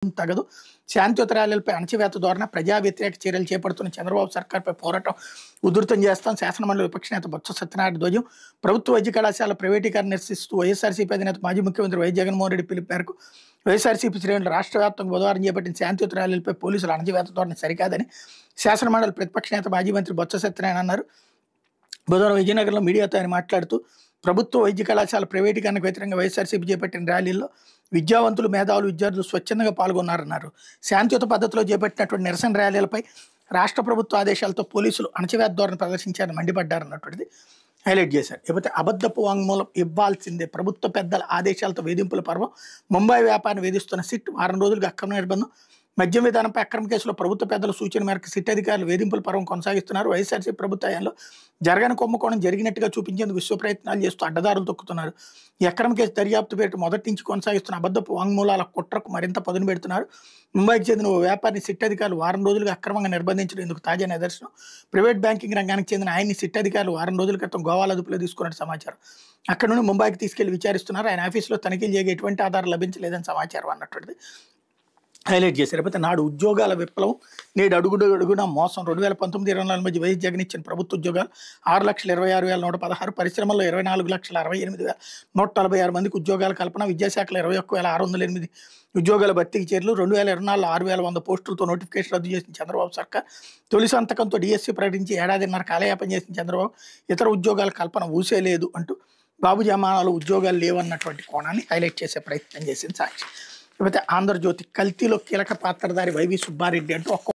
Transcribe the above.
తగదు. శాంతియుత ర్యాలీలపై అణచివేత ధోరణి, ప్రజా వ్యతిరేక చర్యలు చేపడుతున్న చంద్రబాబు సర్కార్పై పోరాటం ఉధృతం చేస్తాం. శాసనమండలి విపక్ష నేత బొత్స సత్యనారాయణ ధ్వజం. ప్రభుత్వ వైద్య కళాశాల ప్రైవేటీకరణ నిరసిస్తూ వైఎస్ఆర్సీపీ అధినేత మాజీ ముఖ్యమంత్రి వైఎస్ జగన్మోహన్ రెడ్డి పిలుపు మేరకు వైఎస్ఆర్సీపీ శ్రేణులు రాష్ట్ర వ్యాప్తంగా బుధవారం చేపట్టిన శాంతియుత ర్యాలీలపై పోలీసులు అణచివేత ధోరణి సరికాదని శాసనమండలి ప్రతిపక్ష నేత మాజీ మంత్రి బొత్స సత్యనారాయణ అన్నారు. బుధవారం విజయనగరంలో మీడియాతో ఆయన మాట్లాడుతూ ప్రభుత్వ వైద్య కళాశాల ప్రైవేటీకరణకు వ్యతిరేకంగా వైఎస్ఆర్సీపీ చేపట్టిన ర్యాలీల్లో విద్యావంతులు, మేధావులు, విద్యార్థులు స్వచ్ఛందంగా పాల్గొన్నారన్నారు. శాంతియుత పద్ధతిలో చేపట్టినటువంటి నిరసన ర్యాలీలపై రాష్ట్ర ప్రభుత్వ ఆదేశాలతో పోలీసులు అణచివేత ధోరణి ప్రదర్శించారని మండిపడ్డారన్నటువంటిది హైలైట్ చేశారు. ఇకపోతే అబద్ధపు వాంగ్మూలం ఇవ్వాల్సిందే, ప్రభుత్వ పెద్దల ఆదేశాలతో వేధింపుల పర్వం, ముంబై వ్యాపారాన్ని వేధిస్తున్న సిట్, వారం రోజులుగా అక్రమ నిర్బంధం, మద్యం విధానంపై అక్రమ కేసులో ప్రభుత్వ పెద్దల సూచన మేరకు సిట్ అధికారులు వేధింపుల పర్వం కొనసాగిస్తున్నారు. వైఎస్ఆర్సీ ప్రభుత్వ హయాంలో జరగని కుంభకోణం జరిగినట్టుగా చూపించేందుకు విశ్వ ప్రయత్నాలు చేస్తూ అడ్డదారులు తొక్కుతున్నారు. ఈ అక్రమ కేసు దర్యాప్తు పేరిట మొదటి నుంచి కొనసాగిస్తున్న అబద్ధపు వాంగ్మూలాల కుట్రకు మరింత పదును పెడుతున్నారు. ముంబైకి చెందిన ఓ వ్యాపారిని సిట్ అధికారులు వారం రోజులుగా అక్రమంగా నిర్బంధించడం ఇందుకు తాజా నిదర్శనం. ప్రైవేట్ బ్యాంకింగ్ రంగానికి చెందిన ఆయన్ని సిట్ అధికారులు వారం రోజుల క్రితం గోవాల అదుపులో తీసుకున్నట్టు సమాచారం. అక్కడ నుండి ముంబైకి తీసుకెళ్లి విచారిస్తున్నారు. ఆయన ఆఫీసులో తనిఖీలు చేయగా ఎటువంటి ఆధారం లభించలేదని సమాచారం అన్నటువంటిది హైలైట్ చేశారు. లేకపోతే నాడు ఉద్యోగాల విప్లవం, నేడు అడుగున మోసం. 2019-24 మధ్య వైఎస్ జగన్ ఇచ్చిన ప్రభుత్వ ఉద్యోగాలు 6,26,116, పరిశ్రమల్లో 24,68,146 మందికి ఉద్యోగాల కల్పన, విద్యాశాఖలో 21,608 ఉద్యోగాల భర్తీకి చర్యలు, 2024లో 6,100 పోస్టులతో నోటిఫికేషన్ రద్దు చేసిన చంద్రబాబు సర్కార్, తొలి సంతకంతో డిఎస్సీ ప్రకటించి ఏడాదిన్నర కాలయాపన చేసిన చంద్రబాబు, ఇతర ఉద్యోగాల కల్పన ఊసే లేదు అంటూ బాబు జమానాలో ఉద్యోగాలు లేవన్నటువంటి కోణాన్ని హైలైట్ చేసే ప్రయత్నం చేసింది సాక్షి. లేకపోతే ఆంధ్రజ్యోతి, కల్తీలో కీలక పాత్రధారి వైవి సుబ్బారెడ్డి అంటూ